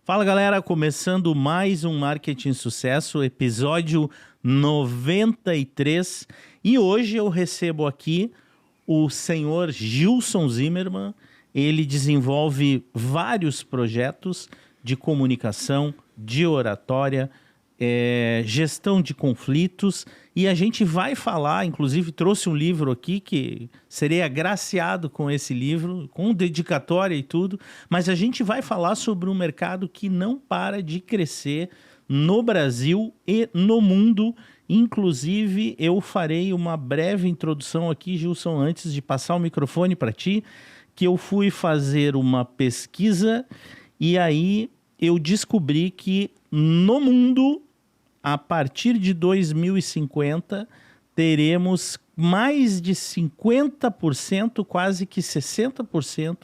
Fala galera, começando mais um Marketing Sucesso, episódio 93. E hoje eu recebo aqui o senhor Gilson Zimmermann. Ele desenvolve vários projetos de comunicação, de oratória, gestão de conflitos, e a gente vai falar, inclusive trouxe um livro aqui que serei agraciado com esse livro, com dedicatória e tudo, mas a gente vai falar sobre um mercado que não para de crescer no Brasil e no mundo. Inclusive eu farei uma breve introdução aqui, Gilson, antes de passar o microfone para ti, que eu fui fazer uma pesquisa e aí eu descobri que no mundo, a partir de 2050, teremos mais de 50%, quase que 60%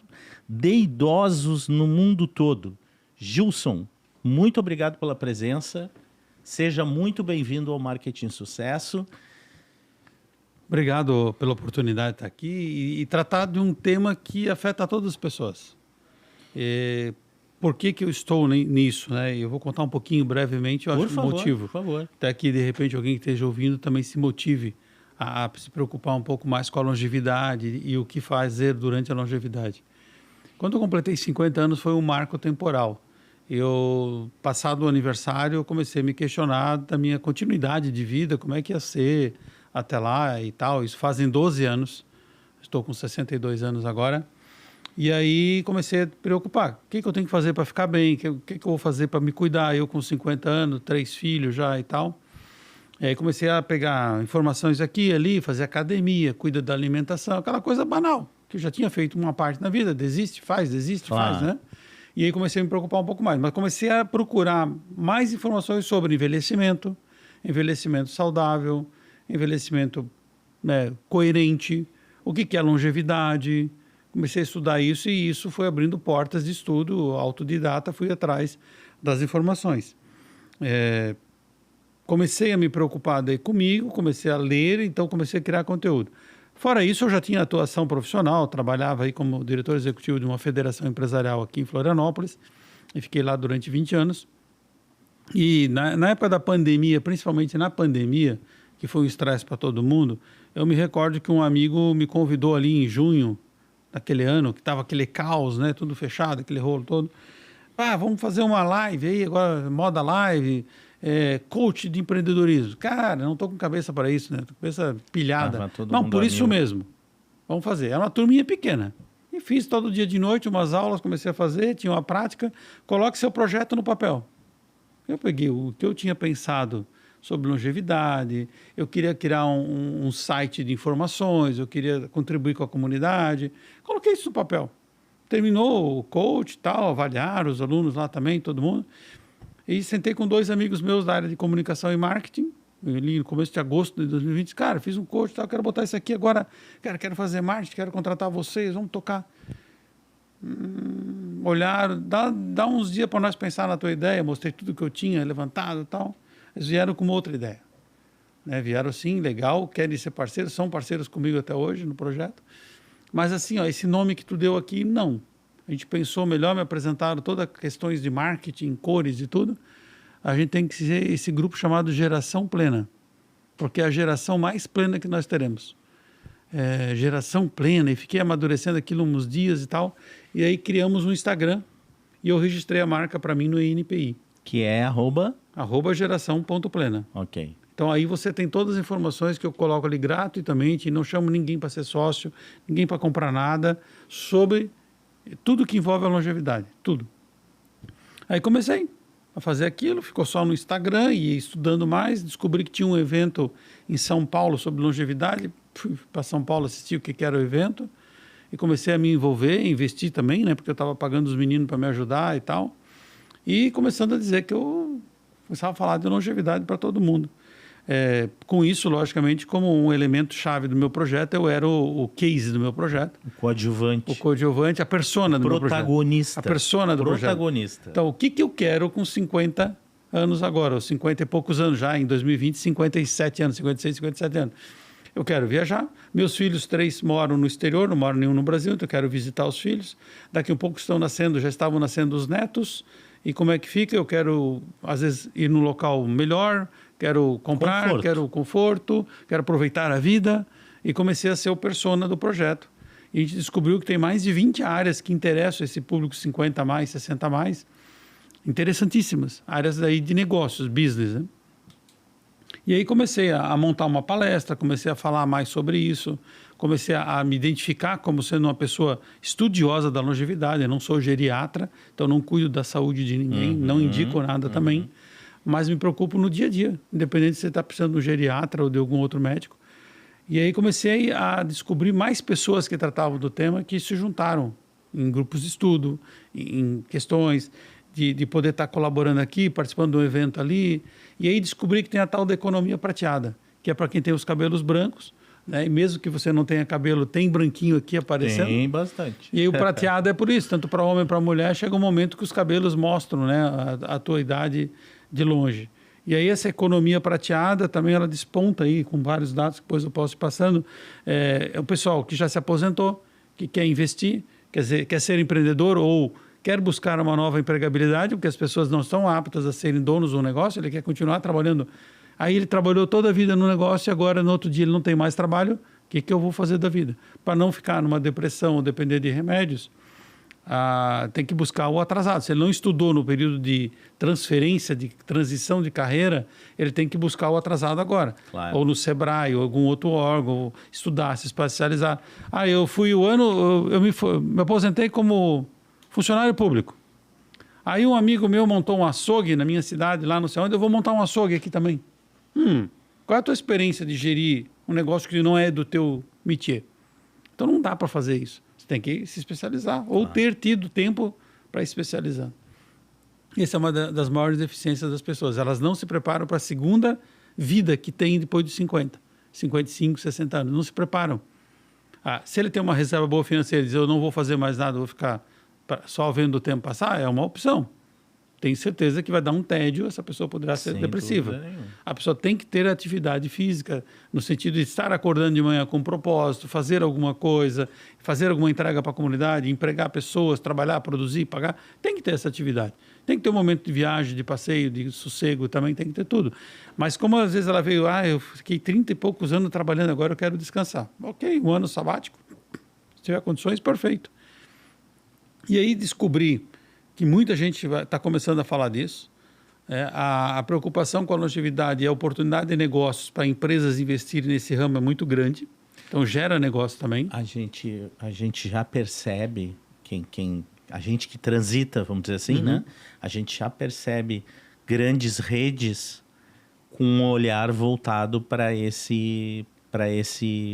de idosos no mundo todo. Gilson, muito obrigado pela presença. Seja muito bem-vindo ao Marketing Sucesso. Obrigado pela oportunidade de estar aqui e tratar de um tema que afeta todas as pessoas. Por que eu estou nisso, né? Eu vou contar um pouquinho brevemente, eu acho o motivo. Por favor. Até que, de repente, alguém que esteja ouvindo também se motive a se preocupar um pouco mais com a longevidade e o que fazer durante a longevidade. Quando eu completei 50 anos, foi um marco temporal. Passado o aniversário, eu comecei a me questionar da minha continuidade de vida, como é que ia ser até lá e tal. Isso fazem 12 anos, estou com 62 anos agora. E aí comecei a preocupar, o que eu tenho que fazer para ficar bem, o que eu vou fazer para me cuidar, eu com 50 anos, 3 filhos já e tal. E aí comecei a pegar informações aqui e ali, fazer academia, cuida da alimentação, aquela coisa banal, que eu já tinha feito uma parte na vida, desiste, faz, né? E aí comecei a me preocupar um pouco mais, mas comecei a procurar mais informações sobre envelhecimento saudável, envelhecimento, né, coerente, o que é longevidade. Comecei a estudar isso e isso foi abrindo portas de estudo autodidata, fui atrás das informações. Comecei a me preocupar daí comigo, comecei a ler, então comecei a criar conteúdo. Fora isso, eu já tinha atuação profissional, trabalhava aí como diretor executivo de uma federação empresarial aqui em Florianópolis e fiquei lá durante 20 anos. E na época da pandemia, principalmente na pandemia, que foi um estresse para todo mundo, eu me recordo que um amigo me convidou ali em junho daquele ano, que estava aquele caos, né, tudo fechado, aquele rolo todo. Vamos fazer uma live aí, agora moda live, coach de empreendedorismo. Cara, não estou com cabeça para isso, né? Tô com cabeça pilhada. Não, por isso mesmo. Vamos fazer. Era uma turminha pequena. E fiz todo dia de noite umas aulas, comecei a fazer, tinha uma prática. Coloque seu projeto no papel. Eu peguei o que eu tinha pensado sobre longevidade, eu queria criar um site de informações, eu queria contribuir com a comunidade. Coloquei isso no papel. Terminou o coach, tal, avaliaram os alunos lá também, todo mundo. E sentei com 2 amigos meus da área de comunicação e marketing, ali no começo de agosto de 2020. Cara, fiz um coach, tal, quero botar isso aqui agora. Quero fazer marketing, quero contratar vocês, vamos tocar. Olharam, dá uns dias para nós pensar na tua ideia. Mostrei tudo que eu tinha levantado e tal. Eles vieram com uma outra ideia. Né? Vieram assim, legal, querem ser parceiros, são parceiros comigo até hoje no projeto. Mas assim, esse nome que tu deu aqui, não. A gente pensou melhor, me apresentaram todas as questões de marketing, cores e tudo. A gente tem que ser esse grupo chamado Geração Plena, porque é a geração mais plena que nós teremos. Geração Plena, e fiquei amadurecendo aquilo uns dias e tal, e aí criamos um Instagram, e eu registrei a marca para mim no INPI. Que é @geração.plena. Ok. Então aí você tem todas as informações que eu coloco ali gratuitamente, não chamo ninguém para ser sócio, ninguém para comprar nada, sobre tudo que envolve a longevidade, tudo. Aí comecei a fazer aquilo, ficou só no Instagram e estudando mais, descobri que tinha um evento em São Paulo sobre longevidade, fui para São Paulo assistir o que era o evento e comecei a me envolver, investir também, né, porque eu estava pagando os meninos para me ajudar e tal, e começando a dizer que eu começava a falar de longevidade para todo mundo. Com isso, logicamente, como um elemento chave do meu projeto, eu era o case do meu projeto. O coadjuvante, a persona do meu projeto. Protagonista. A persona do projeto. Então, o que eu quero com 50 anos agora, ou 50 e poucos anos já, em 2020, 57 anos, 56, 57 anos. Eu quero viajar, meus filhos 3 moram no exterior, não moram nenhum no Brasil, então eu quero visitar os filhos. Daqui a um pouco já estavam nascendo os netos, E como é que fica? Eu quero, às vezes, ir num local melhor, quero comprar, quero conforto, quero aproveitar a vida. E comecei a ser o persona do projeto. E a gente descobriu que tem mais de 20 áreas que interessam esse público 50 a mais, 60 a mais. Interessantíssimas. Áreas daí de negócios, business, né? E aí comecei a montar uma palestra, comecei a falar mais sobre isso, comecei a me identificar como sendo uma pessoa estudiosa da longevidade. Eu não sou geriatra, então não cuido da saúde de ninguém, não indico nada também, mas me preocupo no dia a dia, independente se você está precisando de um geriatra ou de algum outro médico. E aí comecei a descobrir mais pessoas que tratavam do tema que se juntaram em grupos de estudo, em questões de poder estar colaborando aqui, participando de um evento ali. E aí descobri que tem a tal da economia prateada, que é para quem tem os cabelos brancos, né? E mesmo que você não tenha cabelo, tem branquinho aqui aparecendo. Tem bastante. E aí o prateado é por isso, tanto para homem como para mulher, chega um momento que os cabelos mostram, né, a tua idade de longe. E aí essa economia prateada também ela desponta aí com vários dados que depois eu posso ir passando. É o pessoal que já se aposentou, que quer investir, quer ser empreendedor ou quer buscar uma nova empregabilidade, porque as pessoas não estão aptas a serem donos do negócio, ele quer continuar trabalhando. Aí ele trabalhou toda a vida no negócio e agora no outro dia ele não tem mais trabalho. O que eu vou fazer da vida? Para não ficar numa depressão ou depender de remédios, tem que buscar o atrasado. Se ele não estudou no período de transferência, de transição de carreira, ele tem que buscar o atrasado agora. Claro. Ou no Sebrae, ou algum outro órgão, ou estudar, se especializar. Eu me aposentei como funcionário público. Aí um amigo meu montou um açougue na minha cidade, lá não sei onde, eu vou montar um açougue aqui também. Qual é a tua experiência de gerir um negócio que não é do teu métier? Então não dá para fazer isso. Você tem que se especializar ou ter tido tempo para especializar. Essa é uma das maiores deficiências das pessoas. Elas não se preparam para a segunda vida que tem depois de 50, 55, 60 anos. Não se preparam. Se ele tem uma reserva boa financeira e diz eu não vou fazer mais nada, vou ficar só vendo o tempo passar, é uma opção. Tenho certeza que vai dar um tédio, essa pessoa poderá ser depressiva. A pessoa tem que ter atividade física, no sentido de estar acordando de manhã com um propósito, fazer alguma coisa, fazer alguma entrega para a comunidade, empregar pessoas, trabalhar, produzir, pagar. Tem que ter essa atividade. Tem que ter um momento de viagem, de passeio, de sossego, também tem que ter tudo. Mas como às vezes ela veio, eu fiquei 30 e poucos anos trabalhando, agora eu quero descansar. Ok, um ano sabático, se tiver condições, perfeito. E aí descobri que muita gente está começando a falar disso. A preocupação com a longevidade e a oportunidade de negócios para empresas investirem nesse ramo é muito grande. Então, gera negócio também. A gente já percebe, a gente que transita, vamos dizer assim, né? A gente já percebe grandes redes com um olhar voltado para esse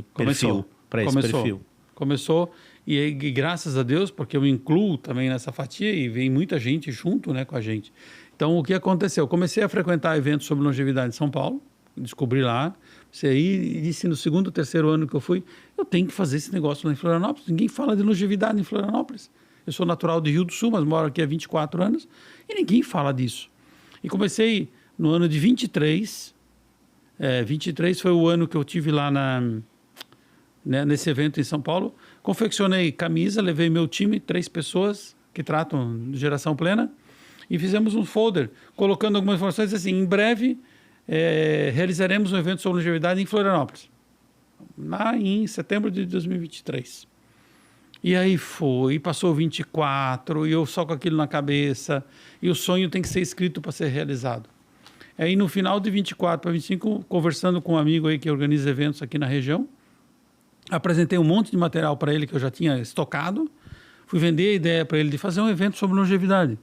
perfil. Começou. E graças a Deus, porque eu incluo também nessa fatia e vem muita gente junto, né, com a gente. Então, o que aconteceu? Eu comecei a frequentar eventos sobre longevidade em São Paulo, descobri lá, e disse no segundo, terceiro ano que eu fui, eu tenho que fazer esse negócio lá em Florianópolis. Ninguém fala de longevidade em Florianópolis. Eu sou natural de Rio do Sul, mas moro aqui há 24 anos, e ninguém fala disso. E comecei no ano de 23. 23 foi o ano que eu tive lá nesse evento em São Paulo. Confeccionei camisa, levei meu time, 3 pessoas que tratam de geração plena, e fizemos um folder, colocando algumas informações assim, em breve realizaremos um evento sobre longevidade em Florianópolis, em setembro de 2023. E aí passou 24, e eu só com aquilo na cabeça, e o sonho tem que ser escrito para ser realizado. Aí no final de 24 para 25, conversando com um amigo aí que organiza eventos aqui na região, apresentei um monte de material para ele que eu já tinha estocado. Fui vender a ideia para ele de fazer um evento sobre longevidade.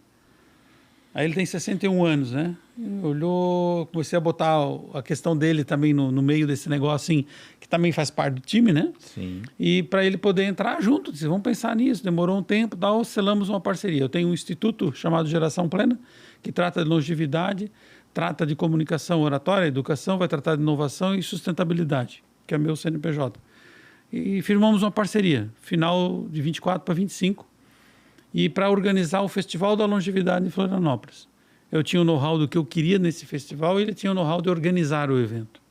Aí ele tem 61 anos, né? Olhou, comecei a botar a questão dele também no meio desse negócio, assim, que também faz parte do time, né? Sim. E para ele poder entrar junto, disse, vamos pensar nisso. Demorou um tempo, selamos uma parceria. Eu tenho um instituto chamado Geração Plena, que trata de longevidade, trata de comunicação oratória, educação, vai tratar de inovação e sustentabilidade, que é meu CNPJ. E firmamos uma parceria, final de 24 para 25, e para organizar o Festival da Longevidade em Florianópolis. Eu tinha o know-how do que eu queria nesse festival e ele tinha o know-how de organizar o evento.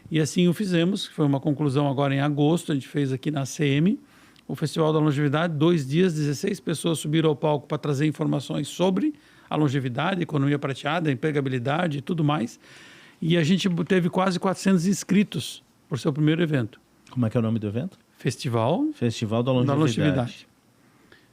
E assim o fizemos, foi uma conclusão agora em agosto, a gente fez aqui na ACM, o Festival da Longevidade, 2 dias, 16 pessoas subiram ao palco para trazer informações sobre a longevidade, a economia prateada, a empregabilidade e tudo mais. E a gente teve quase 400 inscritos por seu primeiro evento. Como é que é o nome do evento? Festival da Longevidade.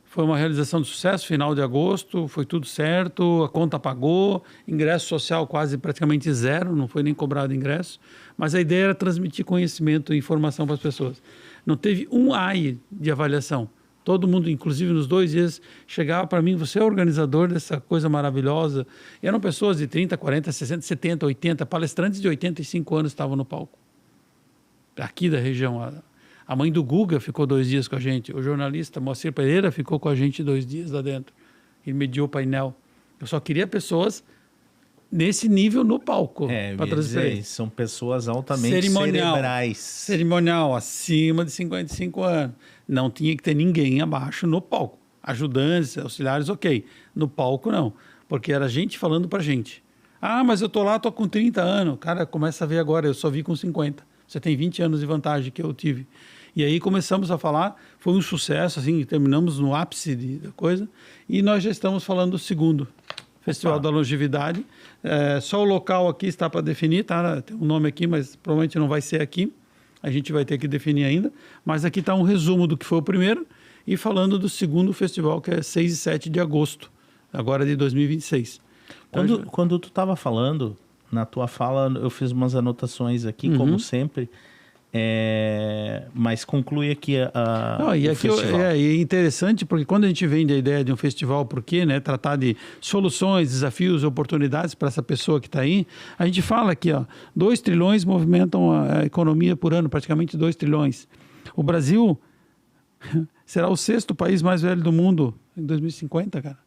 Foi uma realização de sucesso, final de agosto, foi tudo certo, a conta pagou, ingresso social quase praticamente zero, não foi nem cobrado ingresso, mas a ideia era transmitir conhecimento e informação para as pessoas. Não teve um AI de avaliação. Todo mundo, inclusive nos 2 dias, chegava para mim, você é organizador dessa coisa maravilhosa. E eram pessoas de 30, 40, 60, 70, 80, palestrantes de 85 anos estavam no palco. Aqui da região. A mãe do Guga ficou 2 dias com a gente. O jornalista Moacir Pereira ficou com a gente 2 dias lá dentro. Ele mediou o painel. Eu só queria pessoas nesse nível no palco. Para dizer, são pessoas altamente cerebrais. Cerimonial, acima de 55 anos. Não tinha que ter ninguém abaixo no palco. Ajudantes, auxiliares, ok. No palco, não. Porque era gente falando pra gente. Ah, mas eu tô lá, tô com 30 anos. Cara, começa a ver agora, eu só vi com 50. Você tem 20 anos de vantagem que eu tive. E aí começamos a falar, foi um sucesso, assim, terminamos no ápice da coisa. E nós já estamos falando do segundo Festival da Longevidade. Só o local aqui está para definir, tá? Tem um nome aqui, mas provavelmente não vai ser aqui. A gente vai ter que definir ainda. Mas aqui está um resumo do que foi o primeiro e falando do segundo festival, que é 6 e 7 de agosto, agora de 2026. Quando tu estava falando, na tua fala, eu fiz umas anotações aqui, como sempre, mas conclui aqui o festival. É interessante porque quando a gente vende a ideia de um festival, por quê, né? Tratar de soluções, desafios, oportunidades para essa pessoa que está aí, a gente fala aqui, 2 trilhões movimentam a economia por ano, praticamente 2 trilhões. O Brasil será o 6º país mais velho do mundo em 2050, cara.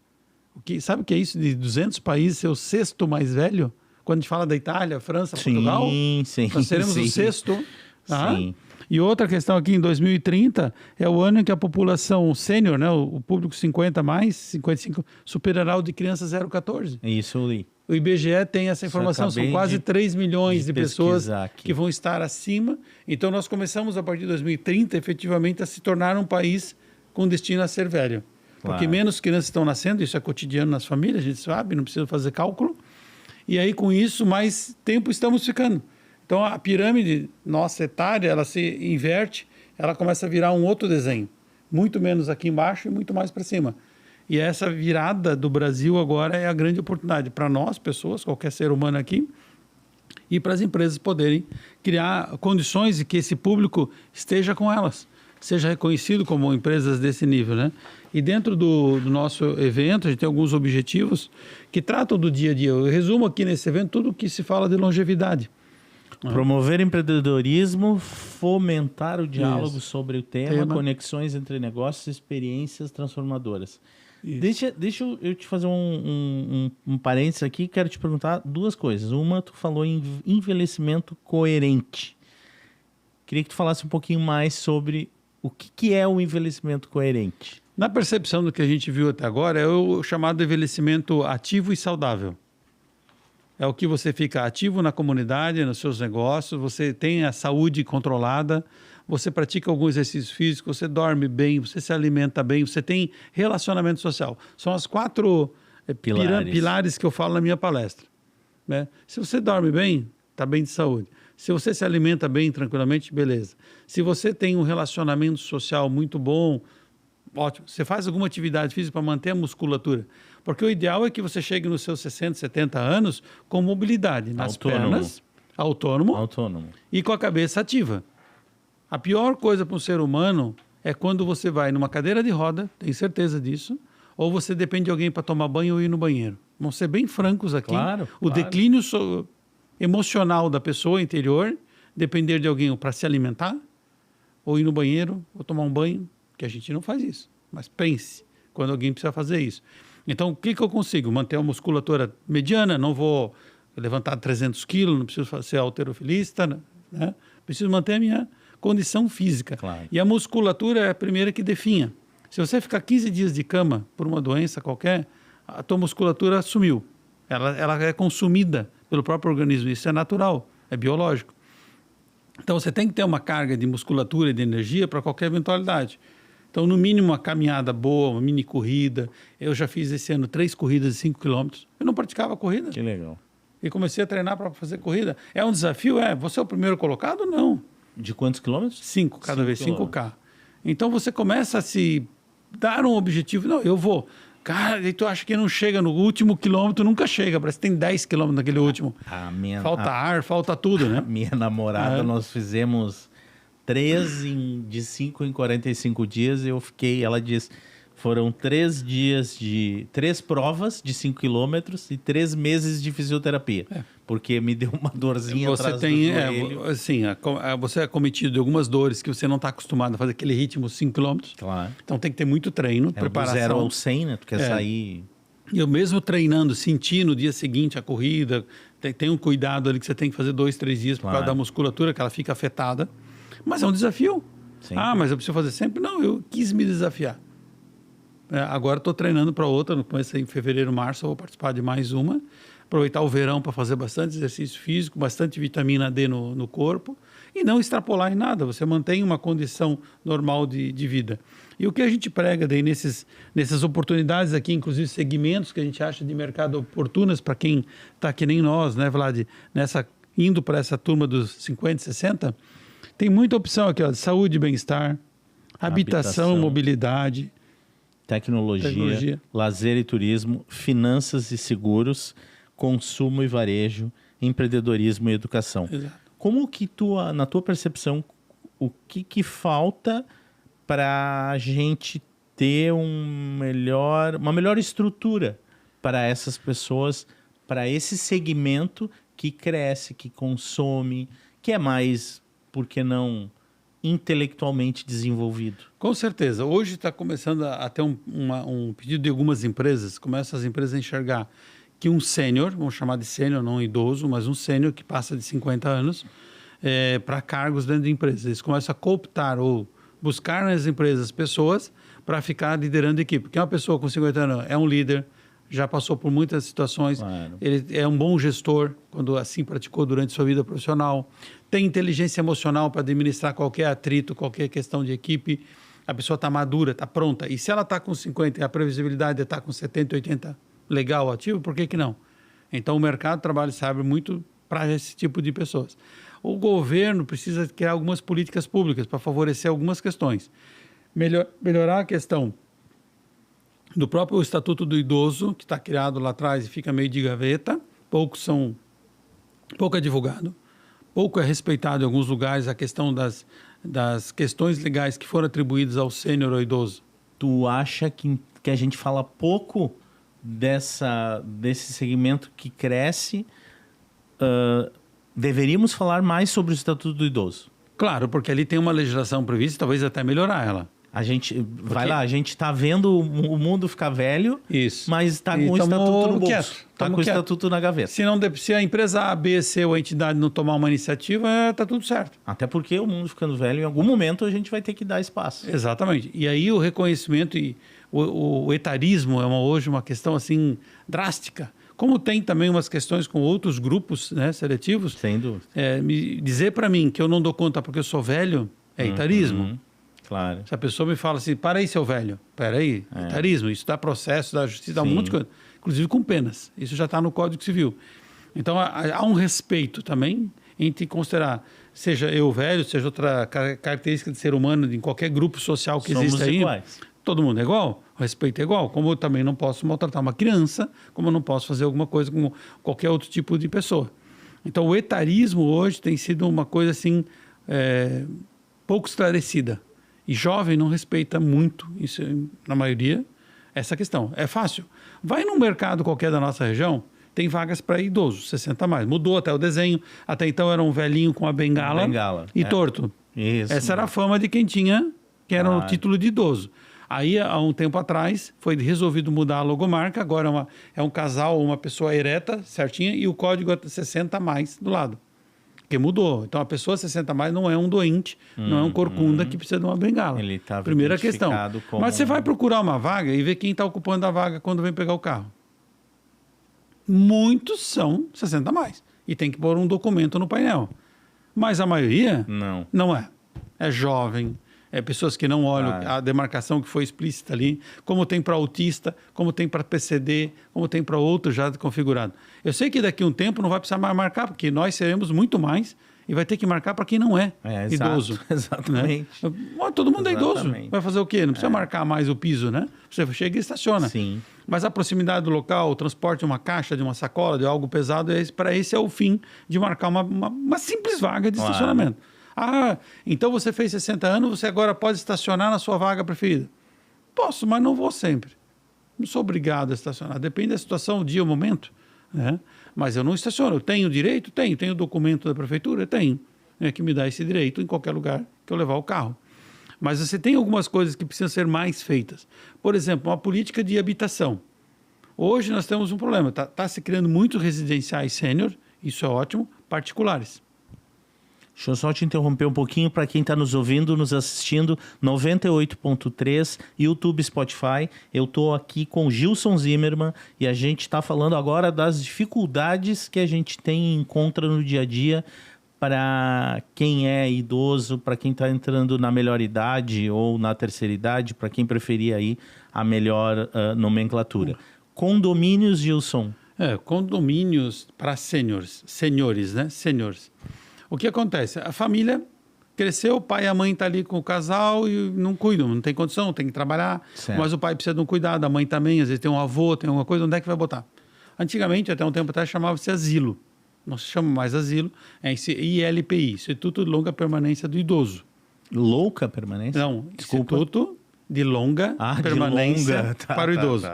Sabe o que é isso de 200 países ser o 6º mais velho? Quando a gente fala da Itália, França, Portugal, nós seremos o 6º. Sim. E outra questão aqui, em 2030, é o ano em que a população sênior, né, o público 50 mais, 55, superará o de crianças 0,14. Isso eu li. O IBGE tem essa informação, são quase 3 milhões de pessoas que vão estar acima. Então, nós começamos, a partir de 2030, efetivamente, a se tornar um país com destino a ser velho. Claro. Porque menos crianças estão nascendo, isso é cotidiano nas famílias, a gente sabe, não precisa fazer cálculo. E aí, com isso, mais tempo estamos ficando. Então, a pirâmide nossa etária, ela se inverte, ela começa a virar um outro desenho. Muito menos aqui embaixo e muito mais para cima. E essa virada do Brasil agora é a grande oportunidade para nós, pessoas, qualquer ser humano aqui, e para as empresas poderem criar condições de que esse público esteja com elas, seja reconhecido como empresas desse nível, né? E dentro do nosso evento, a gente tem alguns objetivos que tratam do dia a dia. Eu resumo aqui nesse evento tudo o que se fala de longevidade. Promover empreendedorismo, fomentar o diálogo sobre o tema, conexões entre negócios e experiências transformadoras. Deixa eu te fazer um parênteses aqui, quero te perguntar 2 coisas. Uma, tu falou em envelhecimento coerente. Queria que tu falasse um pouquinho mais sobre o que é o envelhecimento coerente. Na percepção do que a gente viu até agora, é o chamado envelhecimento ativo e saudável. É o que você fica ativo na comunidade, nos seus negócios, você tem a saúde controlada, você pratica algum exercício físico, você dorme bem, você se alimenta bem, você tem relacionamento social. São as 4 pilares que eu falo na minha palestra. Né? Se você dorme bem, está bem de saúde. Se você se alimenta bem, tranquilamente, beleza. Se você tem um relacionamento social muito bom, ótimo. Você faz alguma atividade física para manter a musculatura. Porque o ideal é que você chegue nos seus 60, 70 anos com mobilidade nas pernas, autônomo e com a cabeça ativa. A pior coisa para um ser humano é quando você vai numa cadeira de roda, tem certeza disso, ou você depende de alguém para tomar banho ou ir no banheiro. Vamos ser bem francos aqui. Claro. Declínio emocional da pessoa interior, depender de alguém para se alimentar, ou ir no banheiro, ou tomar um banho, que a gente não faz isso. Mas pense, quando alguém precisa fazer isso. Então, o que eu consigo? Manter a musculatura mediana, não vou levantar 300 quilos, não preciso ser halterofilista, né? Preciso manter a minha condição física. Claro. E a musculatura é a primeira que definha. Se você ficar 15 dias de cama por uma doença qualquer, a tua musculatura sumiu. Ela é consumida pelo próprio organismo. Isso é natural, é biológico. Então, você tem que ter uma carga de musculatura e de energia para qualquer eventualidade. Então, no mínimo, uma caminhada boa, uma mini corrida. Eu já fiz esse ano 3 corridas de 5 quilômetros. Eu não praticava corrida. Que legal. E comecei a treinar para fazer corrida. É um desafio? Você é o primeiro colocado? Não. De quantos quilômetros? 5, cada vez, 5K. quilômetros. Então, você começa a se dar um objetivo. Não, eu vou. Cara, e tu acha que não chega no último quilômetro? Nunca chega. Parece que tem 10 quilômetros naquele último. Falta ar, falta tudo, né? Minha namorada, nós fizemos 3 de 5 em 45 dias. Ela disse, foram 3 dias de 3 provas de 5 quilômetros e 3 meses de fisioterapia. Porque me deu uma dorzinha atrás do joelho. Assim, você é cometido de algumas dores que você não está acostumado a fazer aquele ritmo 5 quilômetros. Claro. Então tem que ter muito treino, preparação. Do 0 ao 100, né? Tu quer sair... E eu mesmo treinando, senti no dia seguinte a corrida, tem um cuidado ali que você tem que fazer 2, 3 dias por causa da musculatura, que ela fica afetada. Mas é um desafio. Sim. Mas eu preciso fazer sempre? Não, eu quis me desafiar. Agora estou treinando para outra, no começo em fevereiro, março, eu vou participar de mais uma. Aproveitar o verão para fazer bastante exercício físico, bastante vitamina D no corpo e não extrapolar em nada. Você mantém uma condição normal de vida. E o que a gente prega daí nessas oportunidades aqui, inclusive segmentos que a gente acha de mercado oportunas para quem está que nem nós, né, Vlad? Indo para essa turma dos 50, 60, tem muita opção aqui, ó, de saúde e bem-estar, habitação, mobilidade, tecnologia, lazer e turismo, finanças e seguros, consumo e varejo, empreendedorismo e educação. Exato. Como que na tua percepção, o que falta para a gente ter uma melhor estrutura para essas pessoas, para esse segmento que cresce, que consome, que é mais, por que não, intelectualmente desenvolvido? Com certeza. Hoje está começando a ter um pedido de algumas empresas, começam as empresas a enxergar que um sênior, vamos chamar de sênior, não um idoso, mas um sênior que passa de 50 anos, para cargos dentro de empresas. Eles começam a cooptar ou buscar nas empresas pessoas para ficar liderando equipe. Porque uma pessoa com 50 anos é um líder, já passou por muitas situações, claro. Ele é um bom gestor, quando assim praticou durante sua vida profissional, tem inteligência emocional para administrar qualquer atrito, qualquer questão de equipe, a pessoa está madura, está pronta. E se ela está com 50 e a previsibilidade é estar com 70, 80 legal, ativo, por que não? Então o mercado de trabalho se abre muito para esse tipo de pessoas. O governo precisa criar algumas políticas públicas para favorecer algumas questões. Melhorar a questão do próprio Estatuto do Idoso, que está criado lá atrás e fica meio de gaveta, pouco é divulgado, pouco é respeitado em alguns lugares a questão das questões legais que foram atribuídas ao sênior ou idoso. Tu acha que a gente fala pouco desse segmento que cresce? Deveríamos falar mais sobre o Estatuto do Idoso? Claro, porque ali tem uma legislação prevista, talvez até melhorar ela. A gente a gente está vendo o mundo ficar velho, mas está com o estatuto no bolso. Está com o estatuto na gaveta. Se a empresa A, B, C ou a entidade não tomar uma iniciativa, está tudo certo. Até porque o mundo ficando velho, em algum momento a gente vai ter que dar espaço. Exatamente. E aí o reconhecimento e o etarismo é hoje uma questão assim drástica. Como tem também umas questões com outros grupos, né, seletivos. Sem dúvida. Dizer para mim que eu não dou conta porque eu sou velho é etarismo. Claro. Se a pessoa me fala assim, para aí, seu velho, para aí, etarismo, isso dá processo, dá justiça, dá um monte de coisa, inclusive com penas. Isso já está no Código Civil. Então, há um respeito também entre considerar, seja eu velho, seja outra característica de ser humano, em qualquer grupo social que existe aí. Iguais. Todo mundo é igual, o respeito é igual. Como eu também não posso maltratar uma criança, como eu não posso fazer alguma coisa com qualquer outro tipo de pessoa. Então, o etarismo hoje tem sido uma coisa assim, pouco esclarecida. E jovem não respeita muito, isso na maioria, essa questão. É fácil. Vai num mercado qualquer da nossa região, tem vagas para idosos, 60 a mais. Mudou até o desenho. Até então era um velhinho com a bengala e torto. Isso. Essa era a fama de quem era o título de idoso. Aí, há um tempo atrás, foi resolvido mudar a logomarca. Agora é um casal, uma pessoa ereta, certinha, e o código é 60 a mais do lado. Porque mudou. Então, a pessoa 60 a mais não é um doente, não é um corcunda que precisa de uma bengala. Ele tá primeira questão. Mas você vai procurar uma vaga e ver quem está ocupando a vaga quando vem pegar o carro. Muitos são 60 a mais. E tem que pôr um documento no painel. Mas a maioria não é. É jovem, pessoas que não olham a demarcação que foi explícita ali, como tem para autista, como tem para PCD, como tem para outro já configurado. Eu sei que daqui a um tempo não vai precisar mais marcar, porque nós seremos muito mais e vai ter que marcar para quem não é, idoso. Exatamente. Né? Todo mundo é idoso. Vai fazer o quê? Não precisa marcar mais o piso, né? Você chega e estaciona. Sim. Mas a proximidade do local, o transporte de uma caixa, de uma sacola, de algo pesado, para esse é o fim de marcar uma simples vaga de estacionamento. Então você fez 60 anos, você agora pode estacionar na sua vaga preferida. Posso, mas não vou sempre. Não sou obrigado a estacionar. Depende da situação, o dia, o momento. Né? Mas eu não estaciono. Eu tenho direito? Tenho. Tenho documento da prefeitura? Tenho. Que me dá esse direito em qualquer lugar que eu levar o carro. Mas você tem algumas coisas que precisam ser mais feitas. Por exemplo, uma política de habitação. Hoje nós temos um problema. Está se criando muitos residenciais sênior, isso é ótimo, particulares. Deixa eu só te interromper um pouquinho para quem está nos ouvindo, nos assistindo, 98.3, YouTube, Spotify. Eu estou aqui com Gilson Zimmermann e a gente está falando agora das dificuldades que a gente encontra no dia a dia para quem é idoso, para quem está entrando na melhor idade ou na terceira idade, para quem preferir aí a melhor nomenclatura. Condomínios, Gilson. Condomínios para senhores, né? Senhores. O que acontece? A família cresceu, o pai e a mãe estão ali com o casal e não cuidam, não tem condição, tem que trabalhar, mas o pai precisa de um cuidado, a mãe também, às vezes tem um avô, tem alguma coisa, onde é que vai botar? Antigamente, até um tempo atrás, chamava-se asilo. Não se chama mais asilo, é ILPI, Instituto de Longa Permanência do Idoso. Louca permanência? Não, desculpa. Instituto de Longa Permanência para o Idoso.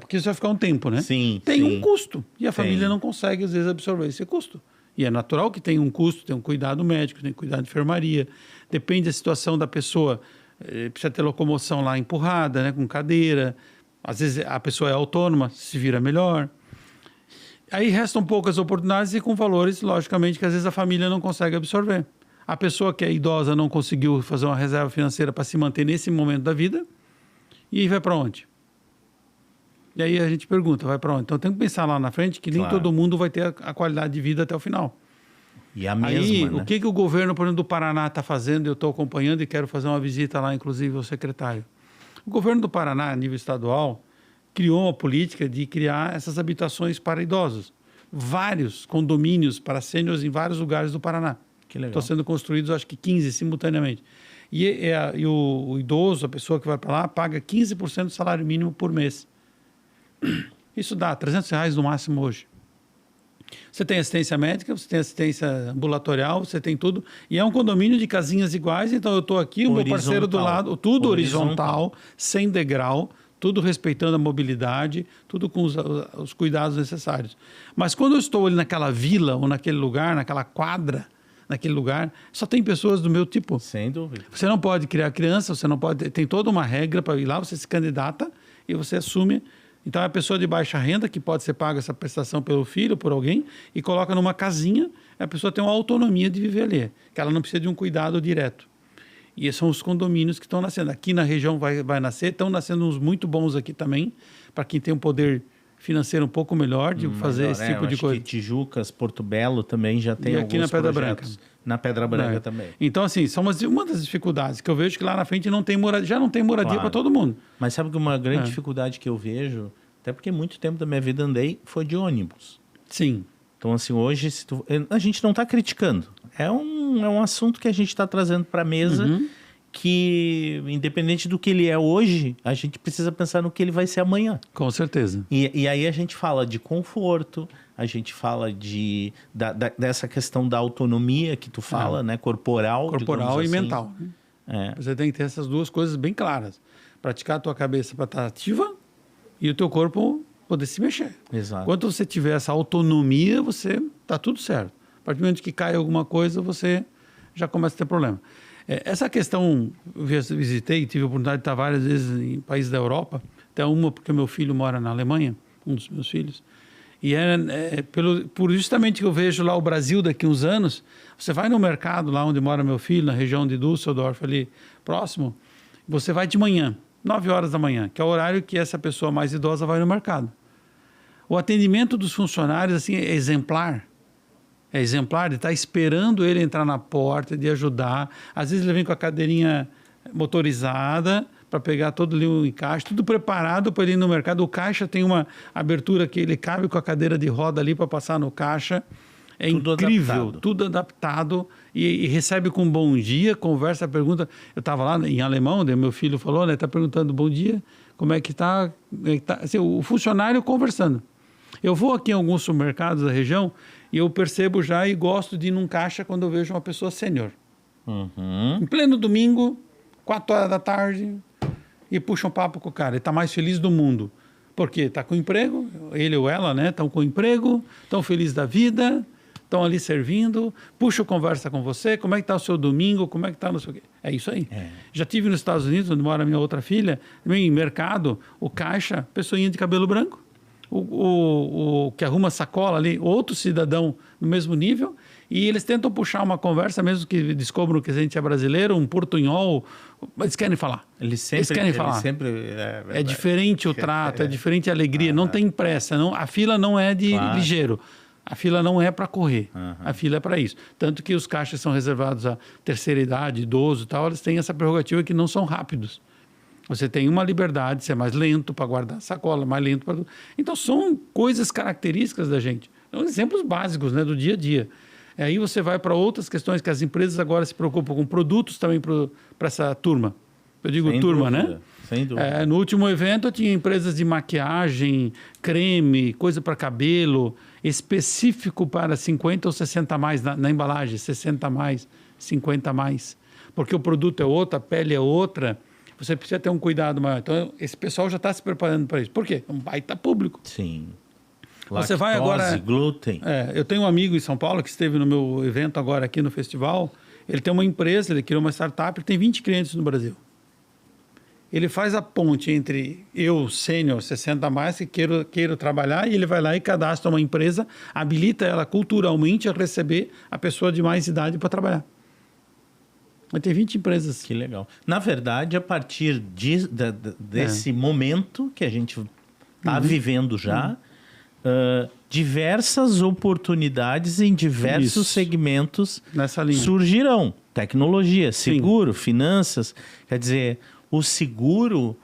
Porque isso vai ficar um tempo, né? Sim, tem um custo, e a família não consegue, às vezes, absorver esse custo. E é natural que tenha um custo, tem um cuidado médico, tem um cuidado de enfermaria. Depende da situação da pessoa. Precisa ter locomoção lá empurrada, né, com cadeira. Às vezes a pessoa é autônoma, se vira melhor. Aí restam poucas oportunidades e com valores, logicamente, que às vezes a família não consegue absorver. A pessoa que é idosa não conseguiu fazer uma reserva financeira para se manter nesse momento da vida. E aí vai para onde? E aí a gente pergunta, vai para onde? Então tem que pensar lá na frente que nem todo mundo vai ter a qualidade de vida até o final. E a mesma, aí, né? O que o governo, por exemplo, do Paraná está fazendo, eu estou acompanhando e quero fazer uma visita lá, inclusive, ao secretário. O governo do Paraná, a nível estadual, criou uma política de criar essas habitações para idosos. Vários condomínios para sêniores em vários lugares do Paraná. Que legal. Estão sendo construídos, acho que 15 simultaneamente. E o idoso, a pessoa que vai para lá, paga 15% do salário mínimo por mês. Isso dá R$300 no máximo hoje. Você tem assistência médica, você tem assistência ambulatorial, você tem tudo. E é um condomínio de casinhas iguais, então eu estou aqui, o meu parceiro do lado, tudo horizontal, sem degrau, tudo respeitando a mobilidade, tudo com os cuidados necessários. Mas quando eu estou ali naquela vila ou naquele lugar, naquela quadra, naquele lugar, só tem pessoas do meu tipo. Sem dúvida. Você não pode criar criança, você não pode... Tem toda uma regra para ir lá, você se candidata e você assume... Então, é a pessoa de baixa renda, que pode ser paga essa prestação pelo filho, por alguém, e coloca numa casinha, a pessoa tem uma autonomia de viver ali, que ela não precisa de um cuidado direto. E esses são os condomínios que estão nascendo. Aqui na região vai nascer, estão nascendo uns muito bons aqui também, para quem tem um poder financeiro um pouco melhor de fazer esse tipo de coisa. Que Tijucas, Porto Belo também já tem alguns aqui na Pedra projetos. Branca. Na Pedra Branca também. Então, assim, são uma das dificuldades que eu vejo que lá na frente não tem moradia, já não tem moradia para todo mundo. Mas sabe que uma grande dificuldade que eu vejo, até porque muito tempo da minha vida andei, foi de ônibus. Sim. Então, assim, hoje a gente não está criticando. É um assunto que a gente está trazendo para a mesa que, independente do que ele é hoje, a gente precisa pensar no que ele vai ser amanhã. Com certeza. E aí a gente fala de conforto, a gente fala dessa questão da autonomia que tu fala, né? Corporal e assim. mental. Você tem que ter essas duas coisas bem claras. Praticar a tua cabeça para estar ativa e o teu corpo poder se mexer. Exato. Quando você tiver essa autonomia, você está tudo certo. A partir do momento que cai alguma coisa, você já começa a ter problema. Essa questão, eu visitei, tive a oportunidade de estar várias vezes em países da Europa, até uma porque meu filho mora na Alemanha, um dos meus filhos, e por justamente que eu vejo lá o Brasil daqui a uns anos, você vai no mercado lá onde mora meu filho, na região de Düsseldorf, ali próximo, você vai de manhã, 9 horas da manhã, que é o horário que essa pessoa mais idosa vai no mercado. O atendimento dos funcionários assim, é exemplar. É exemplar de estar esperando ele entrar na porta, de ajudar. Às vezes ele vem com a cadeirinha motorizada para pegar todo ali o encaixe, tudo preparado para ele ir no mercado. O caixa tem uma abertura que ele cabe com a cadeira de roda ali para passar no caixa. É tudo incrível, adaptado. Tudo adaptado e recebe com bom dia, conversa, pergunta. Eu estava lá em alemão, daí meu filho falou, né? Está perguntando bom dia, como é que está? Assim, o funcionário conversando. Eu vou aqui em alguns supermercados da região e eu percebo já e gosto de ir num caixa quando eu vejo uma pessoa sênior. Em pleno domingo, 4 horas da tarde, e puxa um papo com o cara. Ele está mais feliz do mundo. Por quê? Está com emprego, ele ou ela, né? Estão com emprego, estão felizes da vida, estão ali servindo, puxa conversa com você, como é que está o seu domingo, como é que está não sei o quê. É isso aí. Já tive nos Estados Unidos, onde mora a minha outra filha, em mercado, o caixa, pessoinha de cabelo branco, o que arruma sacola ali, outro cidadão no mesmo nível, e eles tentam puxar uma conversa, mesmo que descubram que a gente é brasileiro, um portunhol, mas eles querem falar. Eles querem falar. É diferente o trato, é diferente a alegria, não tem pressa, não, a fila não é de ligeiro. A fila não é para correr, a fila é para isso. Tanto que os caixas são reservados à terceira idade, idoso e tal, eles têm essa prerrogativa que não são rápidos. Você tem uma liberdade, você é mais lento para guardar a sacola, mais lento para... Então, são coisas características da gente. São exemplos básicos, né, do dia a dia. Aí você vai para outras questões que as empresas agora se preocupam com produtos também para essa turma. Eu digo sem turma, dúvida, né? Sem dúvida. No último evento eu tinha empresas de maquiagem, creme, coisa para cabelo, específico para 50 ou 60 a mais na embalagem, 60 a mais, 50 a mais. Porque o produto é outro, a pele é outra, você precisa ter um cuidado maior. Então, esse pessoal já está se preparando para isso. Por quê? Um baita público. Sim. Você vai agora... glúten. Eu tenho um amigo em São Paulo que esteve no meu evento agora aqui no festival. Ele tem uma empresa, ele criou uma startup, ele tem 20 clientes no Brasil. Ele faz a ponte entre eu, sênior, 60 a mais, que queiro trabalhar, e ele vai lá e cadastra uma empresa, habilita ela culturalmente a receber a pessoa de mais idade para trabalhar. Mas tem 20 empresas. Que legal. Na verdade, a partir desse momento que a gente está vivendo já, diversas oportunidades em diversos segmentos nessa linha surgirão. Tecnologia, seguro, finanças. Quer dizer, o seguro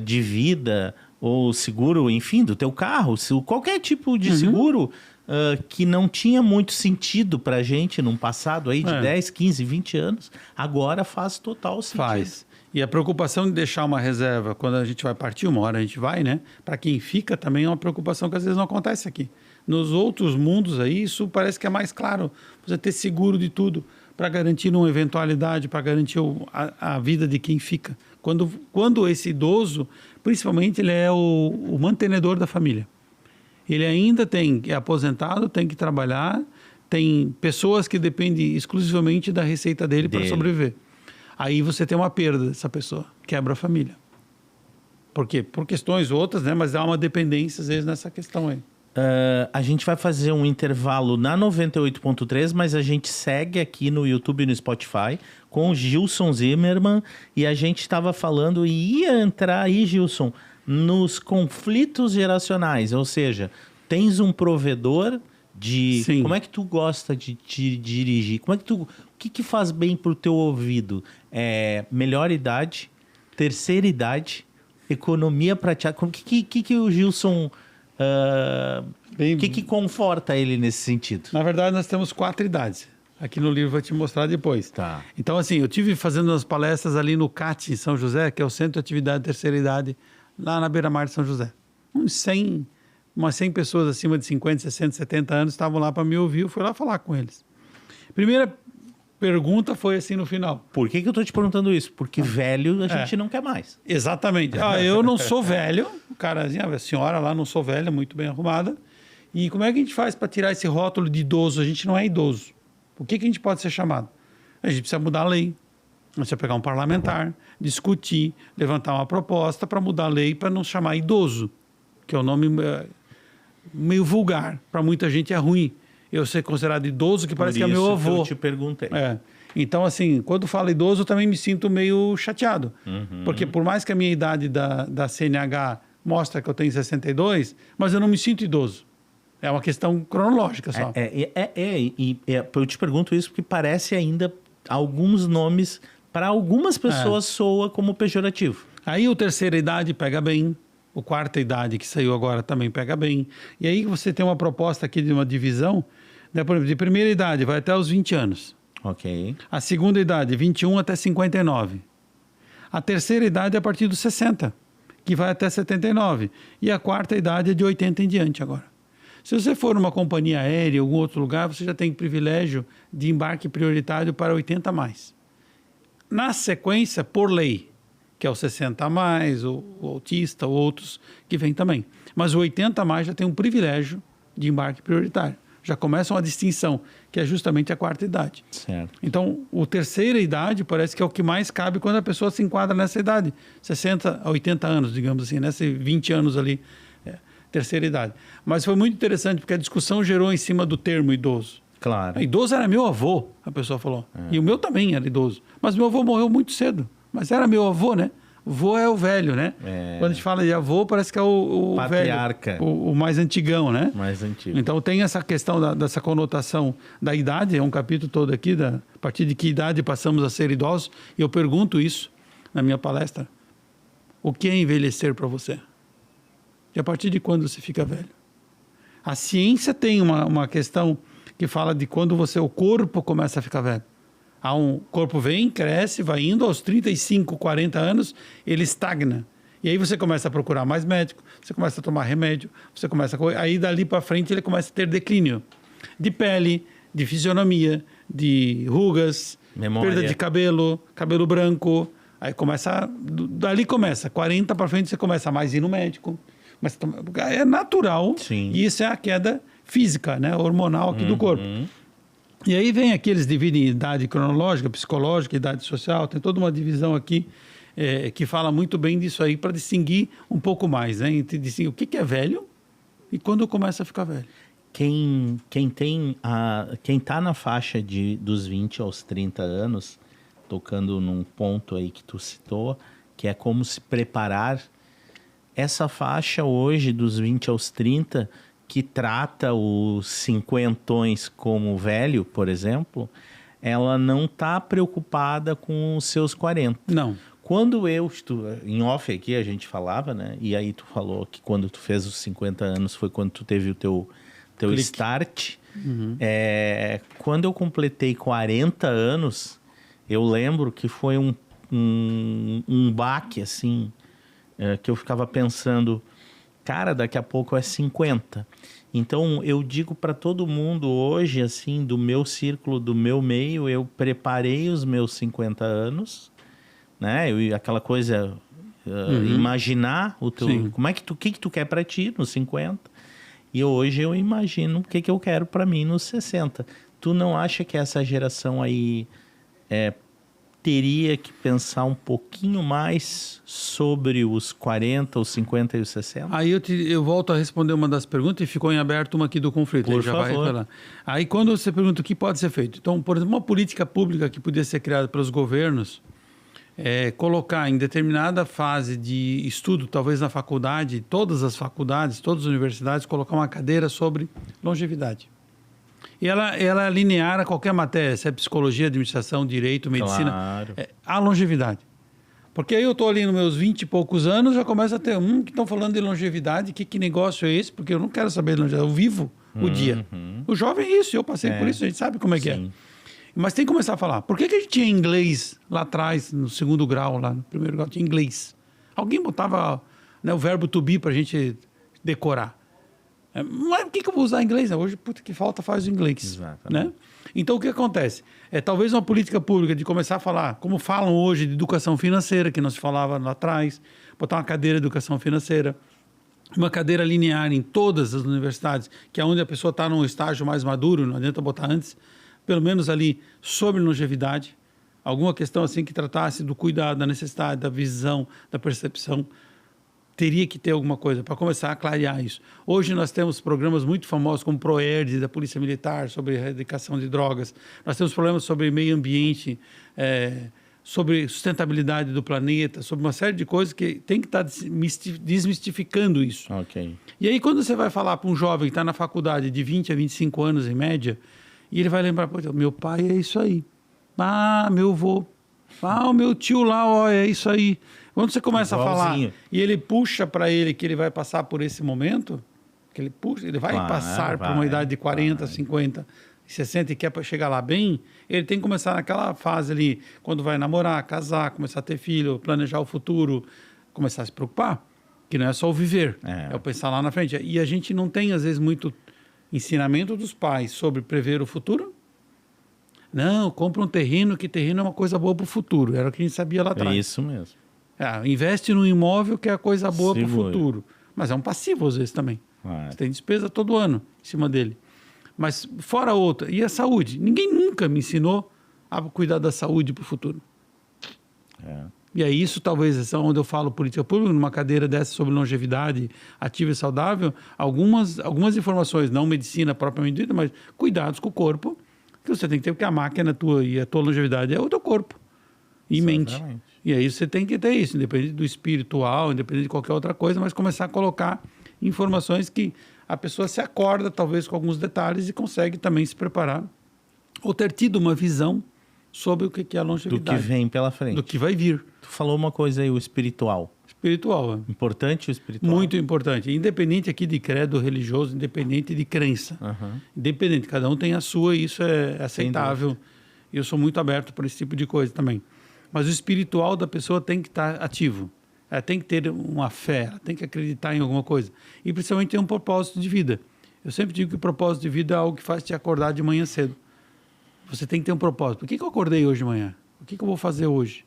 de vida ou seguro, enfim, do teu carro, qualquer tipo de seguro que não tinha muito sentido para a gente num passado aí de 10, 15, 20 anos, agora faz total sentido. Faz. E a preocupação de deixar uma reserva quando a gente vai partir, uma hora a gente vai, né? Para quem fica também é uma preocupação que às vezes não acontece aqui. Nos outros mundos aí, isso parece que é mais claro. Você ter seguro de tudo para garantir uma eventualidade, para garantir a vida de quem fica. Quando esse idoso, principalmente, ele é o mantenedor da família. Ele ainda é aposentado, tem que trabalhar, tem pessoas que dependem exclusivamente da receita dele para sobreviver. Aí você tem uma perda dessa pessoa, quebra a família. Por quê? Por questões outras, né? Mas há uma dependência, às vezes, nessa questão aí. A gente vai fazer um intervalo na 98.3, mas a gente segue aqui no YouTube e no Spotify com o Gilson Zimmermann, e a gente estava falando e ia entrar aí, Gilson, nos conflitos geracionais, ou seja, tens um provedor de... Sim. Como é que tu gosta de dirigir? Como é que o que faz bem pro teu ouvido? Melhor idade, terceira idade, economia prateada. O que o Gilson... O que conforta ele nesse sentido? Na verdade, nós temos 4 idades. Aqui no livro vou te mostrar depois. Tá. Então, assim, eu tive fazendo umas palestras ali no CAT, em São José, que é o Centro de Atividade Terceira Idade, lá na beira-mar de São José. Umas 100 pessoas acima de 50, 60, 70 anos estavam lá para me ouvir, eu fui lá falar com eles. Primeira pergunta foi assim no final. Por que eu estou te perguntando isso? Porque velho a gente não quer mais. Exatamente. Eu não sou velho, o cara, a senhora lá não sou velha, muito bem arrumada. E como é que a gente faz para tirar esse rótulo de idoso? A gente não é idoso. O que a gente pode ser chamado? A gente precisa mudar a lei. A gente precisa pegar um parlamentar, discutir, levantar uma proposta para mudar a lei para não chamar idoso, que é um nome meio vulgar. Para muita gente é ruim. Eu ser considerado idoso, que parece que é meu avô. Eu te perguntei. Então, assim, quando falo idoso, eu também me sinto meio chateado. Porque por mais que a minha idade da CNH mostra que eu tenho 62, mas eu não me sinto idoso. É uma questão cronológica só. Eu te pergunto isso porque parece ainda alguns nomes Para algumas pessoas soa como pejorativo. Aí o terceira idade pega bem, o quarta idade que saiu agora também pega bem. E aí você tem uma proposta aqui de uma divisão, né, por exemplo, de primeira idade vai até os 20 anos. Ok. A segunda idade, 21 até 59. A terceira idade é a partir dos 60, que vai até 79. E a quarta idade é de 80 em diante agora. Se você for numa companhia aérea, em algum outro lugar, você já tem privilégio de embarque prioritário para 80 a mais. Na sequência, por lei, que é o 60 a mais, o autista, ou outros que vêm também. Mas o 80 a mais já tem um privilégio de embarque prioritário. Já começa uma distinção, que é justamente a quarta idade. Certo. Então, o terceira idade parece que é o que mais cabe quando a pessoa se enquadra nessa idade. 60 a 80 anos, digamos assim, nessa 20 anos ali, terceira idade. Mas foi muito interessante, porque a discussão gerou em cima do termo idoso. Claro. Idoso era meu avô, a pessoa falou. E o meu também era idoso. Mas meu avô morreu muito cedo. Mas era meu avô, né? Vô é o velho, né? Quando a gente fala de avô, parece que é o patriarca. Velho, o mais antigão, né? Mais antigo. Então tem essa questão dessa conotação da idade, é um capítulo todo aqui, a partir de que idade passamos a ser idosos. E eu pergunto isso na minha palestra. O que é envelhecer para você? E a partir de quando você fica velho? A ciência tem uma questão que fala de quando o corpo começa a ficar velho. O corpo vem, cresce, vai indo, aos 35, 40 anos, ele estagna. E aí você começa a procurar mais médico, você começa a tomar remédio, você começa aí dali para frente ele começa a ter declínio de pele, de fisionomia, de rugas, memória, perda de cabelo, cabelo branco. Aí dali começa, 40 para frente você começa a mais ir no médico. Mas é natural. Sim. E isso é a queda física, né, hormonal aqui do corpo. E aí vem aqui, eles dividem idade cronológica, psicológica, idade social, tem toda uma divisão aqui que fala muito bem disso aí, para distinguir um pouco mais, né, entre distinguir o que é velho e quando começa a ficar velho. Quem está na faixa dos 20 aos 30 anos, tocando num ponto aí que tu citou, que é como se preparar, essa faixa hoje dos 20 aos 30, que trata os cinquentões como velho, por exemplo, ela não está preocupada com os seus 40. Não. Quando em off aqui a gente falava, né? E aí tu falou que quando tu fez os 50 anos foi quando tu teve o teu start. Quando eu completei 40 anos, eu lembro que foi um baque, assim, que eu ficava pensando, cara, daqui a pouco é 50. Então, eu digo para todo mundo hoje, assim, do meu círculo, do meu meio, eu preparei os meus 50 anos, né? Aquela coisa, imaginar o teu... Sim. Como é que tu quer para ti nos 50? E hoje eu imagino o que eu quero para mim nos 60. Tu não acha que essa geração aí teria que pensar um pouquinho mais sobre os 40, os 50 e os 60? Aí eu volto a responder uma das perguntas e ficou em aberto uma aqui do conflito. Por favor. Aí quando você pergunta o que pode ser feito. Então, por exemplo, uma política pública que podia ser criada pelos governos colocar em determinada fase de estudo, talvez na faculdade, todas as faculdades, todas as universidades, colocar uma cadeira sobre longevidade. E ela é linear a qualquer matéria, se é psicologia, administração, direito, medicina. Claro. A longevidade. Porque aí eu estou ali nos meus 20 e poucos anos, já começa a ter que estão falando de longevidade, que negócio é esse? Porque eu não quero saber de longevidade, eu vivo o dia. O jovem é isso, eu passei por isso, a gente sabe como é que é. Mas tem que começar a falar. Por que a gente tinha inglês lá atrás, no segundo grau, lá no primeiro grau, tinha inglês? Alguém botava o verbo to be para a gente decorar. Mas por que eu vou usar inglês? Hoje, puta que falta, faz o inglês. Exatamente. Né? Então, o que acontece? Talvez uma política pública de começar a falar, como falam hoje, de educação financeira, que não se falava lá atrás, botar uma cadeira de educação financeira, uma cadeira linear em todas as universidades, que é onde a pessoa está num estágio mais maduro, não adianta botar antes, pelo menos ali sobre longevidade, alguma questão assim que tratasse do cuidado, da necessidade, da visão, da percepção. Teria que ter alguma coisa para começar a clarear isso. Hoje nós temos programas muito famosos como o PROERD da Polícia Militar, sobre erradicação de drogas. Nós temos problemas sobre meio ambiente, sobre sustentabilidade do planeta, sobre uma série de coisas que tem que estar desmistificando isso. Ok. E aí quando você vai falar para um jovem que está na faculdade de 20 a 25 anos em média, e ele vai lembrar, meu pai é isso aí. Meu avô. Ah, o meu tio lá, ó, é isso aí. Quando você começa a falar e ele puxa para ele que ele vai passar por esse momento, que ele puxa, ele vai passar por uma idade de 40, 50, 60 e quer chegar lá bem, ele tem que começar naquela fase ali, quando vai namorar, casar, começar a ter filho, planejar o futuro, começar a se preocupar, que não é só o viver, é o pensar lá na frente. E a gente não tem, às vezes, muito ensinamento dos pais sobre prever o futuro. Não, compra um terreno, que terreno é uma coisa boa para o futuro. Era o que a gente sabia lá atrás. É isso mesmo. Investe num imóvel que é a coisa boa para o futuro. Mas é um passivo, às vezes, também. Você tem despesa todo ano em cima dele. Mas fora outra. E a saúde? Ninguém nunca me ensinou a cuidar da saúde para o futuro. E aí isso talvez é onde eu falo política pública, numa cadeira dessa sobre longevidade ativa e saudável, algumas informações, não medicina propriamente dita, mas cuidados com o corpo, que você tem que ter, porque a máquina tua e a tua longevidade é o teu corpo e mente. E aí você tem que ter isso, independente do espiritual, independente de qualquer outra coisa, mas começar a colocar informações que a pessoa se acorda, talvez com alguns detalhes, e consegue também se preparar ou ter tido uma visão sobre o que é a longevidade. Do que vem pela frente. Do que vai vir. Tu falou uma coisa aí, o espiritual. Espiritual. Importante o espiritual? Muito importante. Independente aqui de credo religioso, independente de crença. Independente, cada um tem a sua e isso é aceitável. Eu sou muito aberto para esse tipo de coisa também. Mas o espiritual da pessoa tem que estar ativo. Ela tem que ter uma fé, ela tem que acreditar em alguma coisa. E principalmente ter um propósito de vida. Eu sempre digo que o propósito de vida é algo que faz te acordar de manhã cedo. Você tem que ter um propósito. Por que eu acordei hoje de manhã? O que eu vou fazer hoje?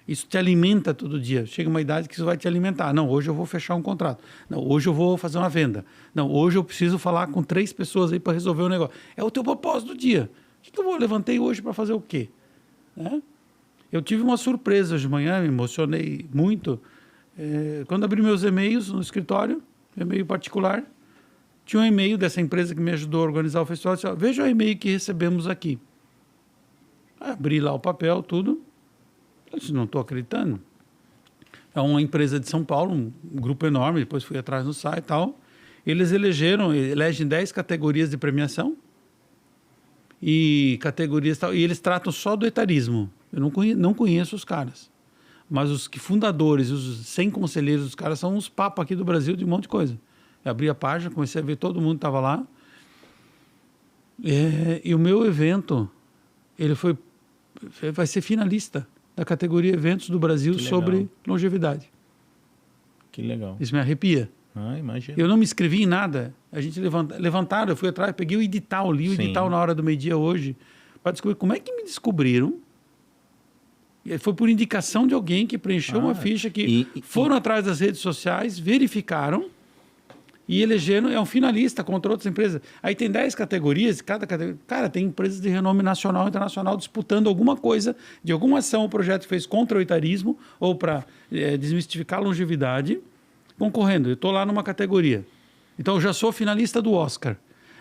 Isso te alimenta todo dia. Chega uma idade que isso vai te alimentar. Não, hoje eu vou fechar um contrato. Não, hoje eu vou fazer uma venda. Não, hoje eu preciso falar com 3 pessoas aí para resolver o negócio. É o teu propósito do dia. O que eu vou levantei hoje para fazer o quê? Eu tive uma surpresa hoje de manhã, me emocionei muito. Quando abri meus e-mails no escritório, e-mail particular, tinha um e-mail dessa empresa que me ajudou a organizar o festival. Disse, veja o e-mail que recebemos aqui. Abri lá o papel, tudo. Eu disse, não estou acreditando. É uma empresa de São Paulo, um grupo enorme, depois fui atrás no site e tal. Eles elegem 10 categorias de premiação e categorias tal, e eles tratam só do etarismo. Eu não conheço os caras. Mas os fundadores, os 100 conselheiros dos caras são uns papos aqui do Brasil de um monte de coisa. Eu abri a página, comecei a ver todo mundo que estava lá. E o meu evento, vai ser finalista da categoria Eventos do Brasil sobre longevidade. Que legal. Isso me arrepia. Imagina. Eu não me inscrevi em nada. A gente levantaram, eu fui atrás, peguei o edital, li o edital na hora do meio-dia hoje, para descobrir como é que me descobriram. E foi por indicação de alguém que preencheu uma ficha, que foram atrás das redes sociais, verificaram e elegeram, é um finalista contra outras empresas. Aí tem 10 categorias, cada categoria... Cara, tem empresas de renome nacional e internacional disputando alguma coisa, de alguma ação o projeto fez contra o etarismo ou para desmistificar a longevidade, concorrendo. Eu estou lá numa categoria. Então, eu já sou finalista do Oscar.